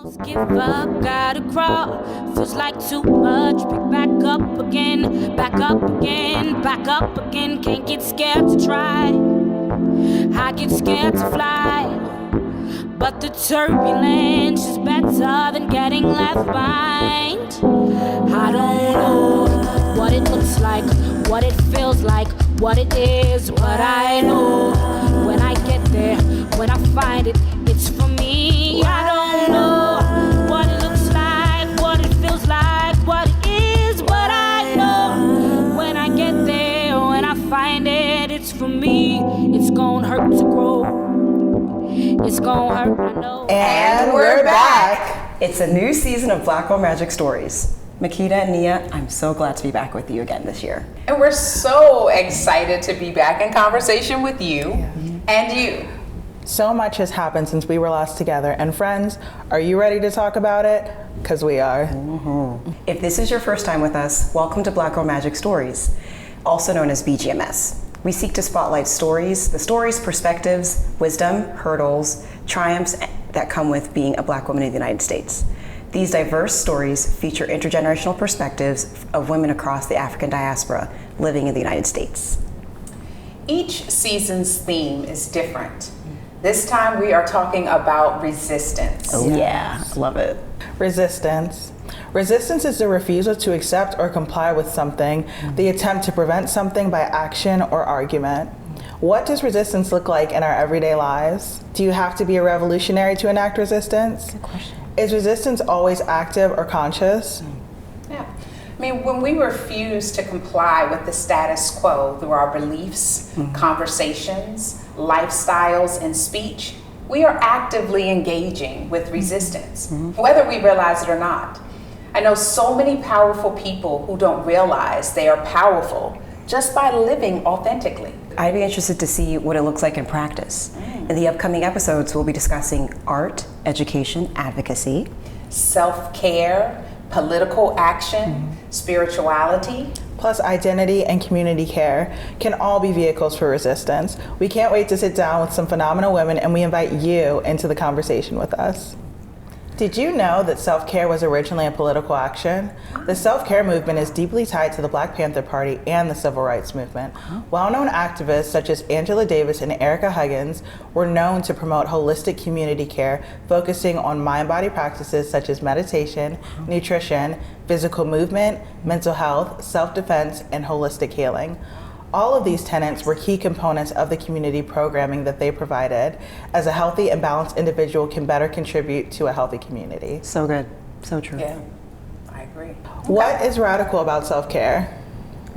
Give up, gotta crawl. Feels like too much. Pick back up again, back up again, back up again. Can't get scared to try. I get scared to fly. But the turbulence is better than getting left behind. I don't know what it looks like, what it feels like, what it is, but I know when I get there, when I find it, it's for me. I don't know what it looks like, what it feels like, what it is, but I know when I get there, when I find it, it's for me. It's gonna hurt to grow. It's gonna hurt, I know. And we're back. It's a new season of Black Girl Magic Stories. Makita and Nia, I'm so glad to be back with you again this year. And we're so excited to be back in conversation with you and you. So much has happened since we were last together. And friends, are you ready to talk about it? Because we are. Mm-hmm. If this is your first time with us, welcome to Black Girl Magic Stories, also known as BGMS. We seek to spotlight the stories, perspectives, wisdom, hurdles, triumphs that come with being a Black woman in the United States. These diverse stories feature intergenerational perspectives of women across the African diaspora living in the United States. Each season's theme is different. This time we are talking about resistance. Oh yeah, love it. Resistance. Resistance is the refusal to accept or comply with something, the attempt to prevent something by action or argument. What does resistance look like in our everyday lives? Do you have to be a revolutionary to enact resistance? Good question. Is resistance always active or conscious? Yeah. I mean, when we refuse to comply with the status quo through our beliefs, conversations, lifestyles, and speech, we are actively engaging with resistance, whether we realize it or not. I know so many powerful people who don't realize they are powerful just by living authentically. I'd be interested to see what it looks like in practice. In the upcoming episodes, we'll be discussing art, education, advocacy, self-care, political action, spirituality. Plus identity and community care can all be vehicles for resistance. We can't wait to sit down with some phenomenal women, and we invite you into the conversation with us. Did you know that self-care was originally a political action? The self-care movement is deeply tied to the Black Panther Party and the Civil Rights Movement. Well-known activists such as Angela Davis and Erica Huggins were known to promote holistic community care, focusing on mind-body practices such as meditation, nutrition, physical movement, mental health, self-defense, and holistic healing. All of these tenets were key components of the community programming that they provided, as a healthy and balanced individual can better contribute to a healthy community. So good, so true. Yeah, I agree. What is radical about self-care?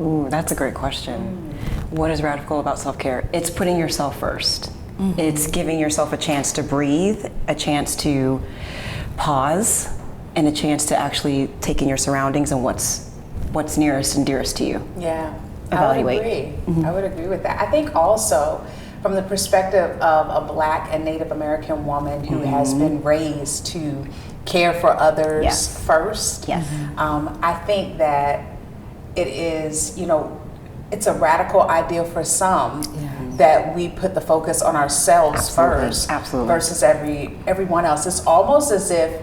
Ooh, that's a great question. What is radical about self-care? It's putting yourself first. It's giving yourself a chance to breathe, a chance to pause, and a chance to actually take in your surroundings and what's nearest and dearest to you. Yeah. Evaluate. I would agree. I would agree with that. I think also from the perspective of a Black and Native American woman who has been raised to care for others first, I think that it is, it's a radical idea for some that we put the focus on ourselves first versus everyone else. It's almost as if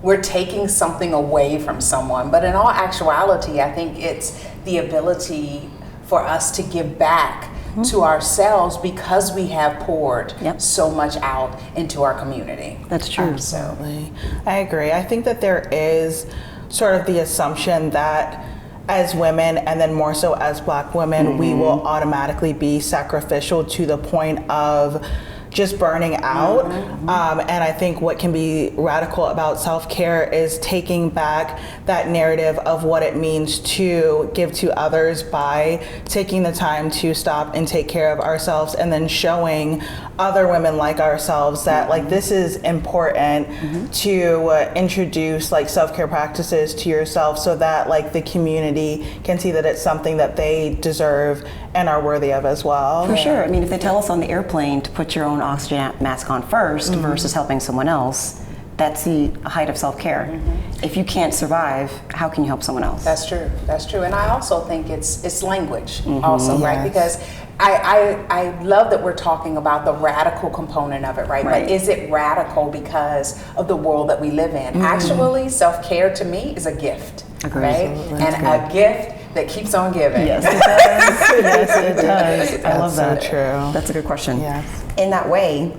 we're taking something away from someone, but in all actuality, I think it's the ability for us to give back to ourselves because we have poured so much out into our community. That's true. Absolutely. I agree. I think that there is sort of the assumption that as women, and then more so as Black women, we will automatically be sacrificial to the point of just burning out. And I think what can be radical about self-care is taking back that narrative of what it means to give to others by taking the time to stop and take care of ourselves, and then showing other women like ourselves that like this is important to introduce like self-care practices to yourself, so that like the community can see that it's something that they deserve and are worthy of as well. For sure. I mean, if they tell us on the airplane to put your own oxygen mask on first versus helping someone else, that's the height of self-care. If you can't survive, how can you help someone else? That's true. That's true. And I also think it's language also, right? Because I love that we're talking about the radical component of it, right? But is it radical because of the world that we live in? Actually, self-care to me is a gift, right? And a gift that keeps on giving. Yes, it does. Yes, it does. I love that. So true. That's a good question. Yes. In that way,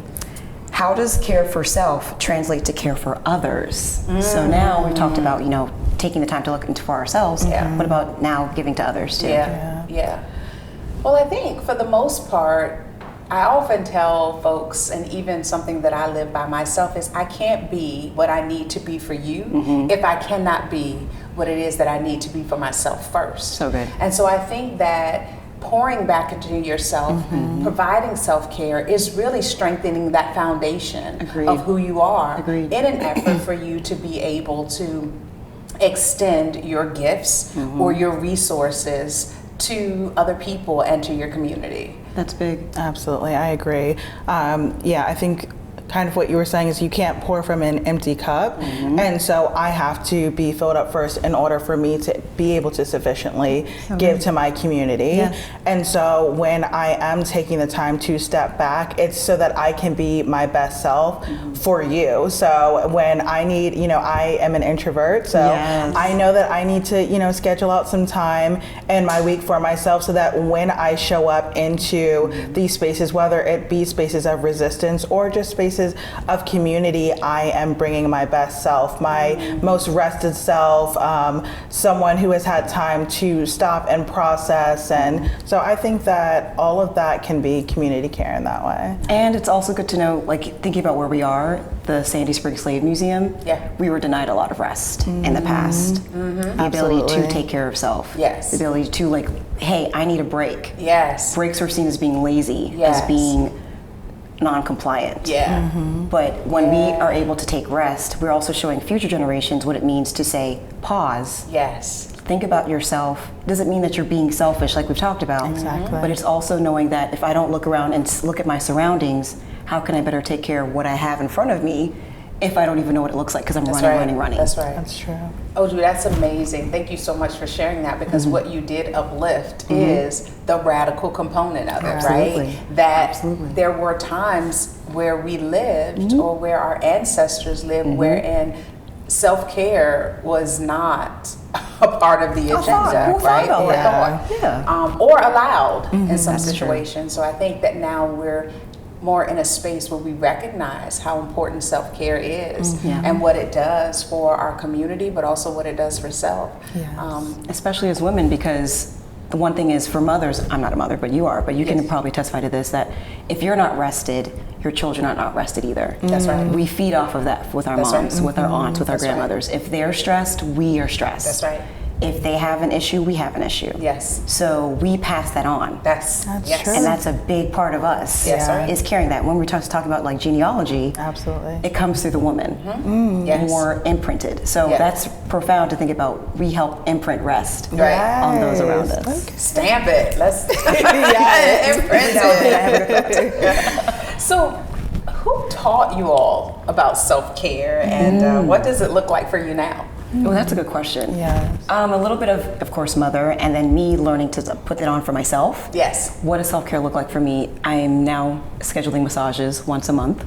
how does care for self translate to care for others? So now we've talked about, taking the time to look into for ourselves. What about now giving to others too? Yeah. Well, I think for the most part, I often tell folks, and even something that I live by myself, is I can't be what I need to be for you if I cannot be what it is that I need to be for myself first. So good. And so I think that pouring back into yourself, providing self-care is really strengthening that foundation of who you are in an effort for you to be able to extend your gifts or your resources to other people and to your community. That's big. Absolutely, I agree. I think kind of what you were saying is you can't pour from an empty cup, and so I have to be filled up first in order for me to be able to sufficiently give to my community. And so when I am taking the time to step back, it's so that I can be my best self for you. So when I need, I am an introvert, so I know that I need to, schedule out some time in my week for myself so that when I show up into these spaces, whether it be spaces of resistance or just spaces of community, I am bringing my best self, my most rested self, someone who has had time to stop and process. And so I think that all of that can be community care in that way. And it's also good to know, thinking about where we are, the Sandy Springs Slave Museum, we were denied a lot of rest in the past. The ability to take care of self. The ability to hey, I need a break. Breaks are seen as being lazy, as being non-compliant. But when we are able to take rest, we're also showing future generations what it means to say, pause. Think about yourself. Doesn't mean that you're being selfish like we've talked about. But it's also knowing that if I don't look around and look at my surroundings, how can I better take care of what I have in front of me if I don't even know what it looks like because I'm running. That's right. That's true. Audre, that's amazing. Thank you so much for sharing that, because what you did uplift is the radical component of it, right? That there were times where we lived or where our ancestors lived wherein self-care was not a part of the agenda, right? Or allowed in some situations. So I think that now we're more in a space where we recognize how important self-care is and what it does for our community, but also what it does for self. Especially as women, because the one thing is for mothers, I'm not a mother, but you are, but you can probably testify to this, that if you're not rested, your children are not rested either. That's right. We feed off of that with our moms, with our aunts, with our grandmothers. If they're stressed, we are stressed. That's right. If they have an issue, we have an issue. So we pass that on. That's true. And that's a big part of us is carrying that. When we're talking about genealogy, it comes through the woman, more imprinted. So that's profound to think about. We help imprint rest on those around us. Stamp it. Let's imprint it. So who taught you all about self-care, and what does it look like for you now? Well, that's a good question. A little bit of course, mother, and then me learning to put that on for myself. What does self-care look like for me? I'm now scheduling massages once a month.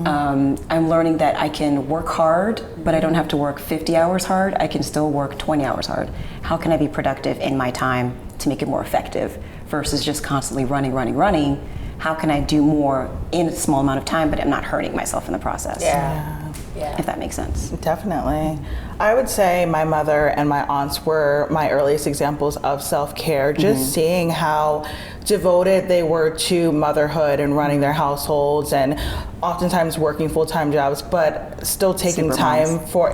I'm learning that I can work hard, but I don't have to work 50 hours hard. I can still work 20 hours hard. How can I be productive in my time to make it more effective versus just constantly running? How can I do more in a small amount of time, but I'm not hurting myself in the process? If that makes sense. Definitely. I would say my mother and my aunts were my earliest examples of self-care, just seeing how devoted they were to motherhood and running their households and oftentimes working full-time jobs, but still taking time for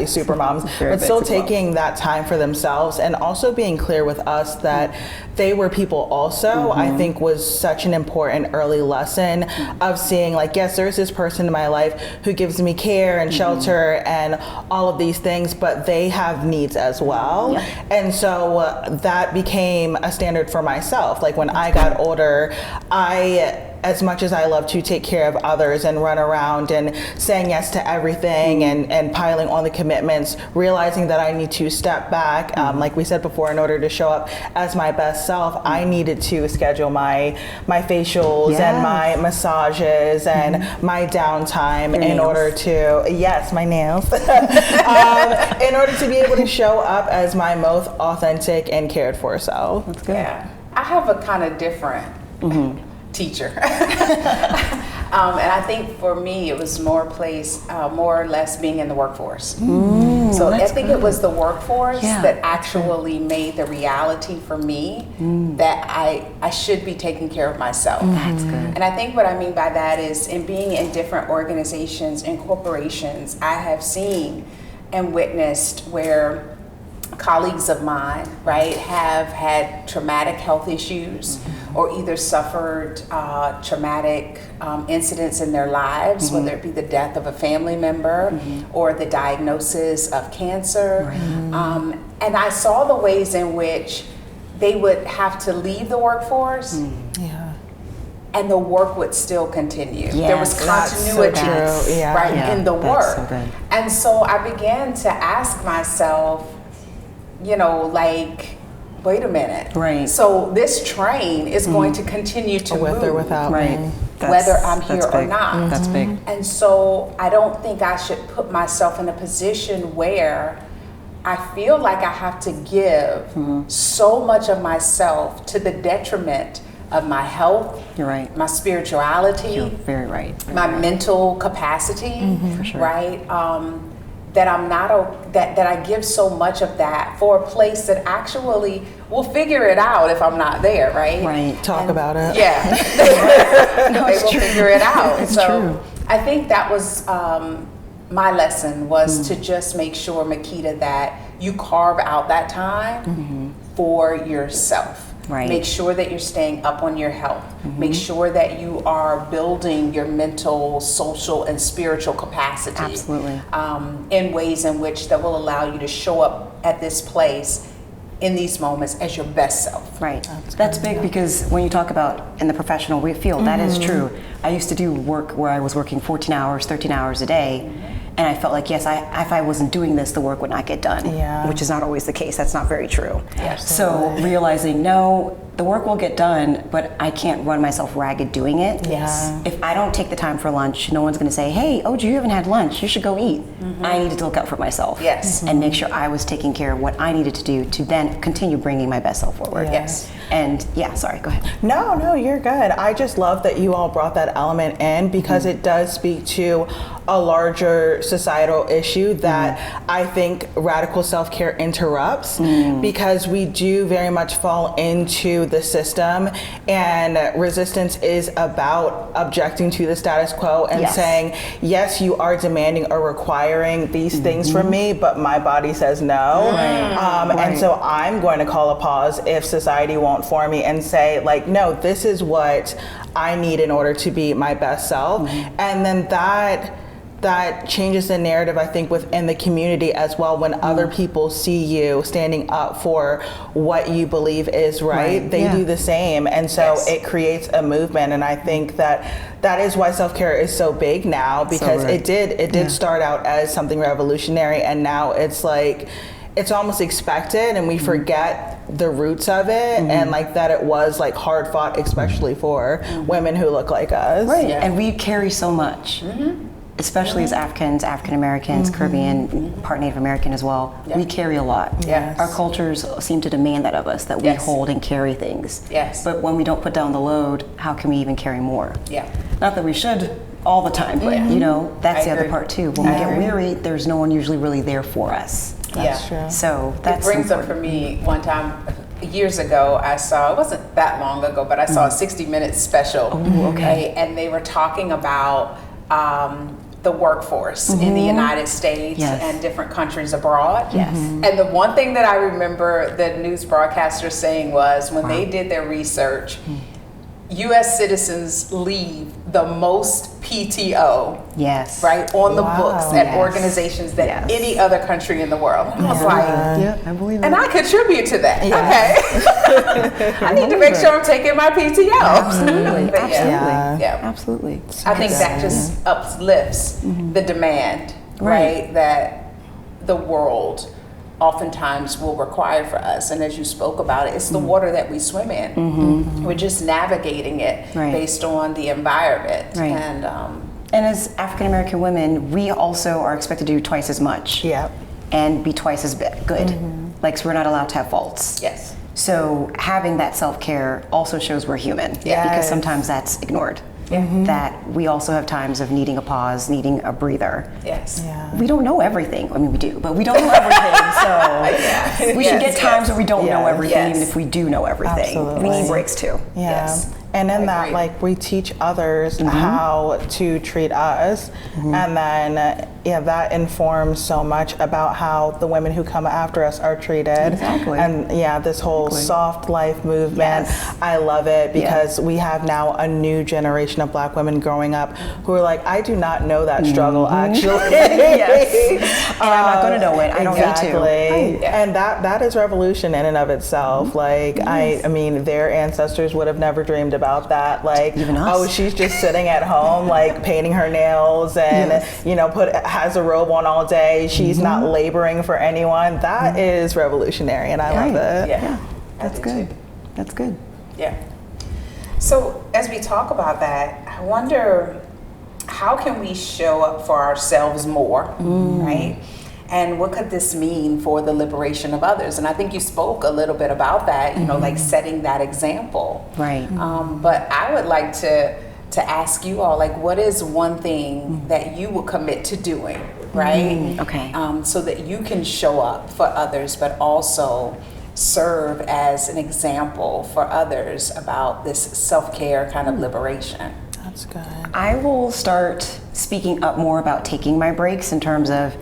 super moms, but still taking that time for themselves, and also being clear with us that they were people also, I think was such an important early lesson of seeing yes, there's this person in my life who gives me care and shelter and all of these things, but they have needs as well. And so that became a standard for myself. When I got older, I as much as I love to take care of others and run around and saying yes to everything and piling on the commitments, realizing that I need to step back, like we said before, in order to show up as my best self, I needed to schedule my facials and my massages and my downtime in order to, yes, my nails, in order to be able to show up as my most authentic and cared for self. That's good. Yeah. I have a kind of different teacher. And I think for me, it was more or less being in the workforce. So I think it was the workforce that actually made the reality for me that I should be taking care of myself. That's good. And I think what I mean by that is in being in different organizations and corporations, I have seen and witnessed where colleagues of mine, right, have had traumatic health issues or either suffered traumatic incidents in their lives, whether it be the death of a family member or the diagnosis of cancer. And I saw the ways in which they would have to leave the workforce and the work would still continue. There was continuity in the work. So and so I began to ask myself, you know, like, wait a minute. Right. So this train is going to continue to with move. or without me. Whether I'm here or not. That's big. And so I don't think I should put myself in a position where I feel like I have to give so much of myself to the detriment of my health. You're right. My spirituality. You're very right. My mental capacity. For sure. Right. That I'm not that I give so much of that for a place that actually will figure it out if I'm not there, right? Right. Talk about it. Yeah. They will figure it out. It's so true. I think that was my lesson was to just make sure, Makita, that you carve out that time for yourself. Right. Make sure that you're staying up on your health. Make sure that you are building your mental, social, and spiritual capacity. Absolutely. In ways in which that will allow you to show up at this place in these moments as your best self. Right. That's big because when you talk about in the professional field, that is true. I used to do work where I was working 14 hours, 13 hours a day. And I felt like, yes, if I wasn't doing this, the work would not get done, which is not always the case. That's not very true. So realizing, no, the work will get done, but I can't run myself ragged doing it. If I don't take the time for lunch, no one's going to say, hey, Audre, you haven't had lunch. You should go eat. I needed to look out for myself. And make sure I was taking care of what I needed to do to then continue bringing my best self forward. And sorry, go ahead. No, you're good. I just love that you all brought that element in because it does speak to a larger societal issue that I think radical self-care interrupts because we do very much fall into the system, and resistance is about objecting to the status quo and saying, yes, you are demanding or requiring these things from me, but my body says no. And so I'm going to call a pause if society won't for me and say, like, no, this is what I need in order to be my best self. And then that changes the narrative, I think, within the community as well. When other people see you standing up for what you believe is right, they do the same. And so it creates a movement. And I think that is why self-care is so big now, because it did start out as something revolutionary, and now it's like, it's almost expected, and we forget the roots of it, and like that it was like hard fought, especially for women who look like us. And we carry so much. Especially as Africans, African Americans, Caribbean, part Native American as well. We carry a lot. Our cultures seem to demand that of us, that we hold and carry things. But when we don't put down the load, how can we even carry more? Not that we should all the time, but you know, that's the other part too. When we get weary, there's no one usually really there for us. That's true. So that's it brings up for me one time. Years ago, I saw, it wasn't that long ago, but I saw a 60-minute special. And they were talking about the workforce in the United States and different countries abroad. And the one thing that I remember the news broadcaster saying was when they did their research, U.S. citizens leave the most PTO, Yes. right, on the books at Yes. organizations that Yes. any other country in the world. And I was like, Yeah, I believe it. and I contribute to that. Okay. I need to make sure I'm taking my PTO. Absolutely. But Absolutely. yeah. Absolutely. I think that just uplifts the demand, right, that the world oftentimes will require for us. And as you spoke about it, it's the water that we swim in. We're just navigating it based on the environment. Right. And as African American women, we also are expected to do twice as much and be twice as good. Like, so we're not allowed to have faults. Yes. So having that self-care also shows we're human, because sometimes that's ignored. That we also have times of needing a pause, needing a breather. Yes. We don't know everything. I mean, we do, but we don't know everything. So we should get times where we don't know everything, even if we do know everything. Absolutely. We need breaks too. Yes. And in that, like, we teach others how to treat us, and then that informs so much about how the women who come after us are treated. Exactly. And this whole soft life movement, I love it, because we have now a new generation of Black women growing up who are like, I do not know that struggle actually. And I'm not going to know it. I don't need to. And that is revolution in and of itself. Like, I mean, their ancestors would have never dreamed about that. Like, even us. Oh, she's just sitting at home, like, painting her nails and has a robe on all day. She's not laboring for anyone. That is revolutionary, and I love it. Yeah. That's good. That's good. Yeah. So as we talk about that, I wonder, how can we show up for ourselves more, right? And what could this mean for the liberation of others? And I think you spoke a little bit about that, like setting that example. Right. But I would like to ask you all, like, what is one thing that you will commit to doing, right? Okay. So that you can show up for others, but also serve as an example for others about this self-care kind of liberation. That's good. I will start speaking up more about taking my breaks, in terms of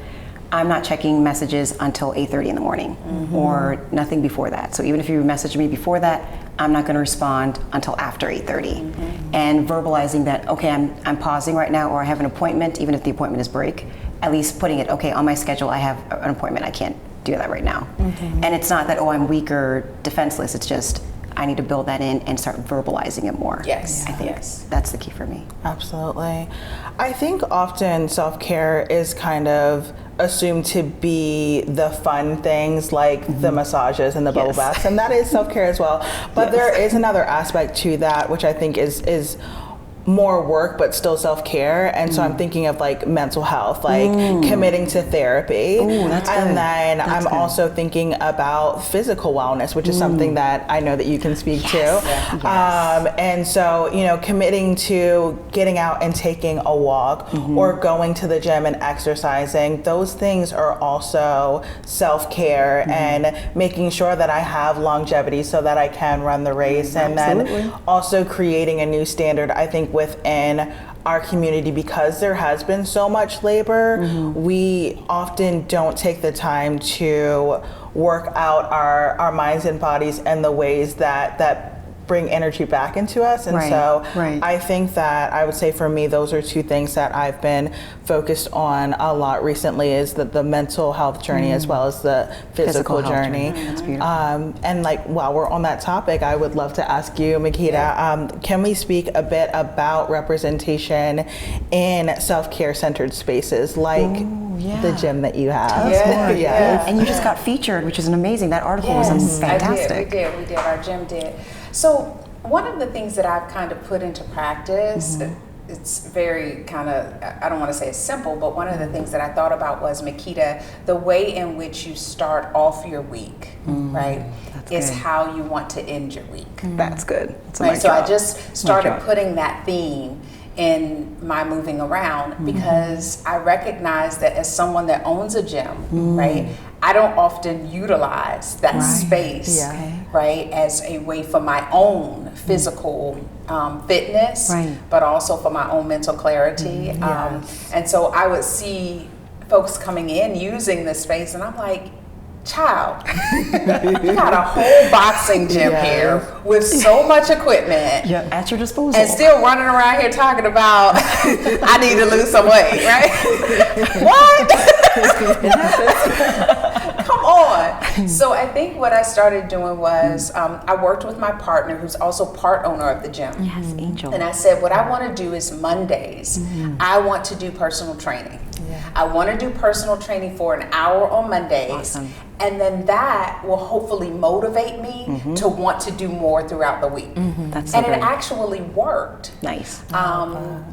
I'm not checking messages until 8:30 in the morning, or nothing before that. So even if you message me before that, I'm not going to respond until after 8:30. And verbalizing that, okay, I'm pausing right now, or I have an appointment, even if the appointment is break, at least putting it, okay, on my schedule, I have an appointment, I can't do that right now. And it's not that, oh, I'm weak or defenseless, it's just, I need to build that in and start verbalizing it more. Yes. I think that's the key for me. Absolutely. I think often self-care is kind of assumed to be the fun things, like the massages and the bubble baths, and that is self-care as well. But there is another aspect to that, which I think is more work but still self-care, and so I'm thinking of like mental health, like committing to therapy. Ooh, that's good. And then That's I'm good. also thinking about physical wellness, which is something that I know that you can speak to. And so, committing to getting out and taking a walk, or going to the gym and exercising, those things are also self-care, and making sure that I have longevity so that I can run the race. And then also creating a new standard, I think, within our community, because there has been so much labor. We often don't take the time to work out our minds and bodies in the ways that bring energy back into us. And so I think that I would say for me, those are two things that I've been focused on a lot recently, is the mental health journey as well as the physical journey. That's beautiful. And like, while we're on that topic, I would love to ask you, Makita, can we speak a bit about representation in self-care centered spaces, like the gym that you have? And you just got featured, which is an amazing, that article was fantastic. We did, our gym did. So one of the things that I've kind of put into practice, it's very kind of, I don't want to say it's simple, but one of the things that I thought about was, Makita, the way in which you start off your week, right, is how you want to end your week. That's good. Right? So I just started putting that theme in my moving around, because I recognize that as someone that owns a gym, right, I don't often utilize that space, right, as a way for my own physical fitness, but also for my own mental clarity. And so I would see folks coming in using this space, and I'm like, child, you got a whole boxing gym here with so much equipment at your disposal, and still running around here talking about I need to lose some weight, right? What? Come on. So I think what I started doing was I worked with my partner, who's also part owner of the gym. Yes, Angel. And I said, what I want to do is Mondays, I want to do personal training. I want to do personal training for an hour on Mondays. Awesome. And then that will hopefully motivate me to want to do more throughout the week. That's so and great. it actually worked. Nice.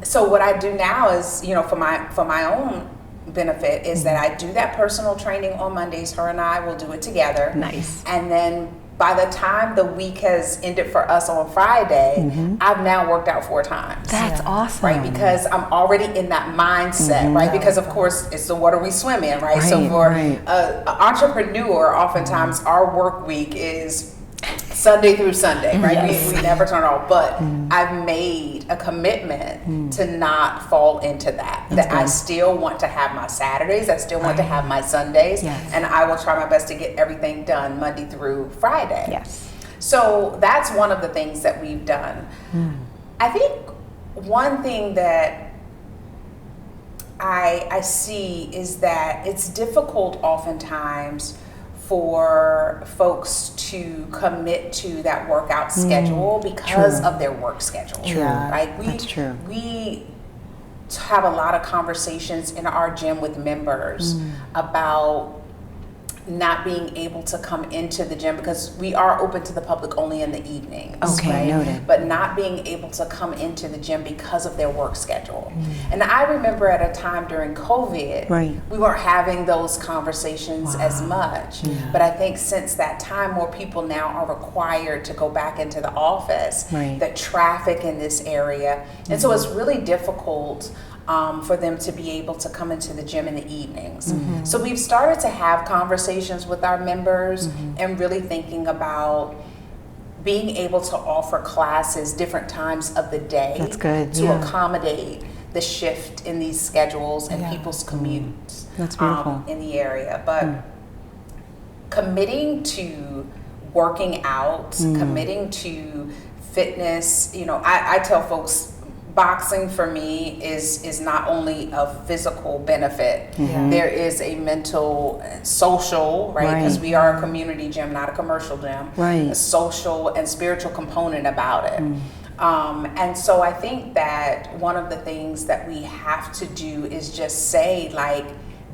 So what I do now is, for my own benefit, is that I do that personal training on Mondays. Her and I will do it together. Nice. And then by the time the week has ended for us on Friday, I've now worked out 4 times. That's awesome. Right, because I'm already in that mindset, right? Because of course it's the what are we swimming, right? So for an entrepreneur, oftentimes our work week is Sunday through Sunday, right? Yes. We never turn off, but I've made a commitment to not fall into that. That I still want to have my Saturdays, I still want to have my Sundays, and I will try my best to get everything done Monday through Friday. Yes. So that's one of the things that we've done. I think one thing that I see is that it's difficult oftentimes for folks to commit to that workout schedule because of their work schedule. Right? That's true. We have a lot of conversations in our gym with members about not being able to come into the gym because we are open to the public only in the evenings. Okay, noted. But not being able to come into the gym because of their work schedule. And I remember at a time during COVID, we weren't having those conversations as much. But I think since that time, more people now are required to go back into the office. The traffic in this area. And so it's really difficult for them to be able to come into the gym in the evenings. So we've started to have conversations with our members and really thinking about being able to offer classes different times of the day. That's good. To accommodate the shift in these schedules and people's commutes. That's beautiful. In the area. But committing to working out, committing to fitness, I tell folks, boxing for me is not only a physical benefit. There is a mental, social, right? Because we are a community gym, not a commercial gym. A social and spiritual component about it. And so I think that one of the things that we have to do is just say, like,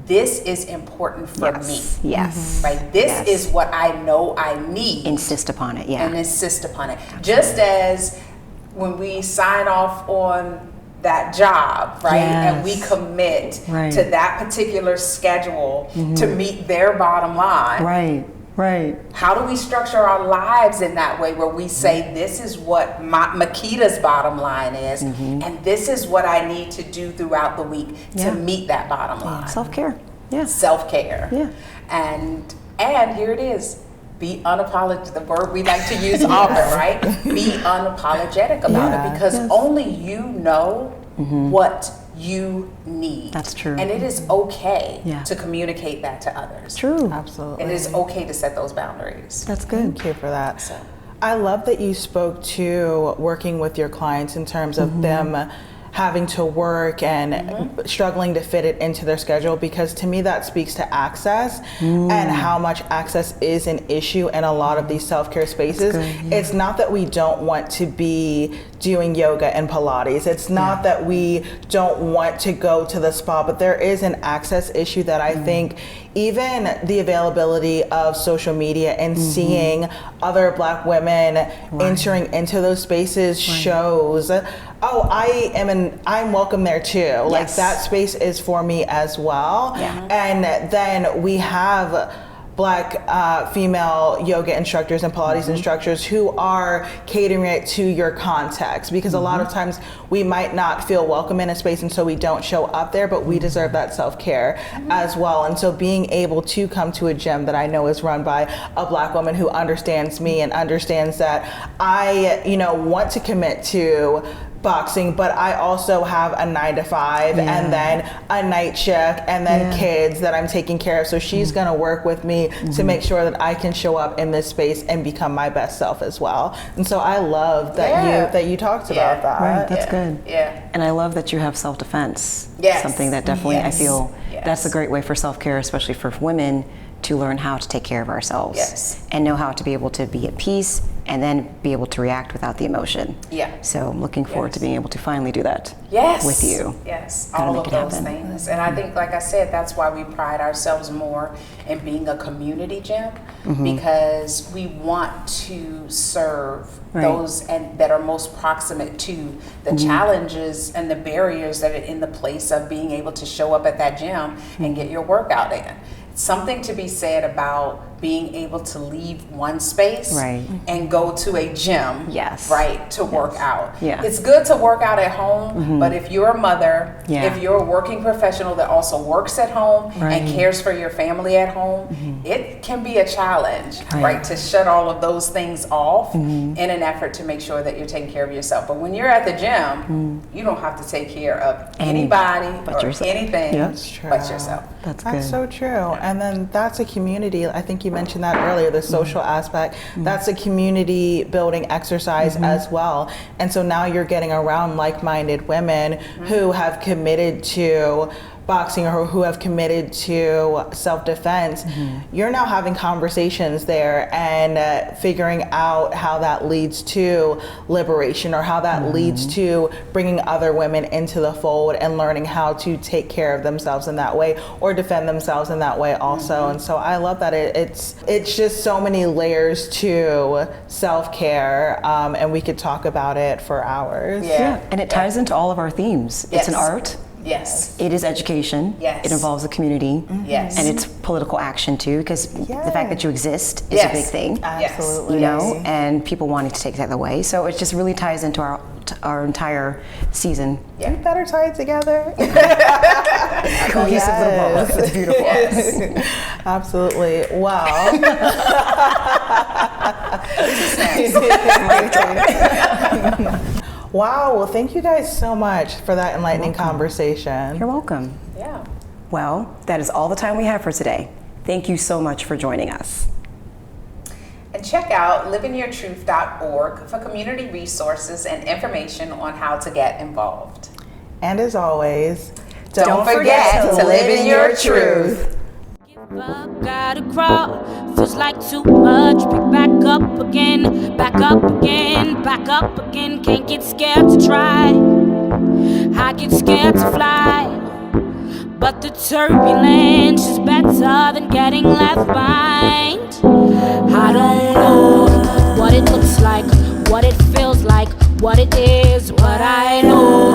this is important for me. Yes. Right? This is what I know I need. Insist upon it, And insist upon it. Just as when we sign off on that job, right? And we commit to that particular schedule to meet their bottom line. How do we structure our lives in that way where we say, this is what Makita's bottom line is, and this is what I need to do throughout the week to meet that bottom line. Self-care. Self-care. And here it is. Be unapologetic, the word we like to use often, right? Be unapologetic about it because only you know what you need. That's true. And it is okay to communicate that to others. True. Absolutely. And it is okay to set those boundaries. That's good. Thank you for that. I love that you spoke to working with your clients in terms of them having to work and struggling to fit it into their schedule, because to me that speaks to access and how much access is an issue in a lot of these self-care spaces. It's not that we don't want to be doing yoga and Pilates. It's not that we don't want to go to the spa, but there is an access issue that I think even the availability of social media and seeing other Black women entering into those spaces shows, oh, I'm welcome there too. Like that space is for me as well. And then we have Black female yoga instructors and Pilates instructors who are catering it to your context, because a lot of times we might not feel welcome in a space and so we don't show up there, but we deserve that self-care as well. And so being able to come to a gym that I know is run by a Black woman who understands me and understands that I want to commit to boxing, but I also have a 9 to 5 and then a night shift and then kids that I'm taking care of. So she's going to work with me to make sure that I can show up in this space and become my best self as well. And so I love that you talked about that. Right, that's good. Yeah. And I love that you have self-defense. Yes. Something that definitely I feel Yes. that's a great way for self-care, especially for women, to learn how to take care of ourselves. Yes. And know how to be able to be at peace and then be able to react without the emotion. Yeah. So I'm looking forward to being able to finally do that with you. Yes, Gotta all make of it those happen. things. And I think, like I said, that's why we pride ourselves more in being a community gym, because we want to serve those and that are most proximate to the challenges and the barriers that are in the place of being able to show up at that gym and get your workout in. Something to be said about being able to leave one space and go to a gym to work out. It's good to work out at home, but if you're a mother, if you're a working professional that also works at home and cares for your family at home, it can be a challenge, to shut all of those things off in an effort to make sure that you're taking care of yourself. But when you're at the gym, you don't have to take care of anybody but or yourself. anything That's but yourself. That's so true. And then that's a community. I think you mentioned that earlier, the social aspect. That's a community building exercise as well. And so now you're getting around like-minded women who have committed to boxing or who have committed to self-defense. You're now having conversations there and figuring out how that leads to liberation or how that leads to bringing other women into the fold and learning how to take care of themselves in that way or defend themselves in that way also. And so I love that it's just so many layers to self-care, and we could talk about it for hours. And it ties into all of our themes. It's an art. Yes. It is education. Yes. It involves the community. Yes. And it's political action too, because the fact that you exist is a big thing. Absolutely. You know, and people wanting to take that away. So it just really ties into our entire season. We better tie it together. Cohesive little ball. It's beautiful. Absolutely. Wow. Wow. Well, thank you guys so much for that enlightening conversation. You're welcome. Yeah. Well, that is all the time we have for today. Thank you so much for joining us. And check out liveinyourtruth.org for community resources and information on how to get involved. And as always, don't forget to live in your truth. Give up, gotta crawl. Feels like too much. Pick back up again, back up again, back up again. Can't get scared to try. I get scared to fly. But the turbulence is better than getting left behind. I don't know what it looks like, what it feels like, what it is, what I know.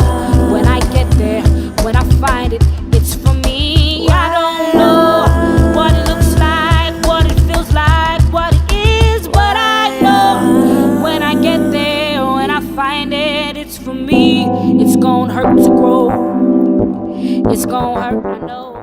When I get there, when I find it, it's for me. I don't know what it looks like, what it feels like, what it is, what I know. When I get there, when I find it, it's for me. It's gonna hurt to grow. It's gonna hurt, I know.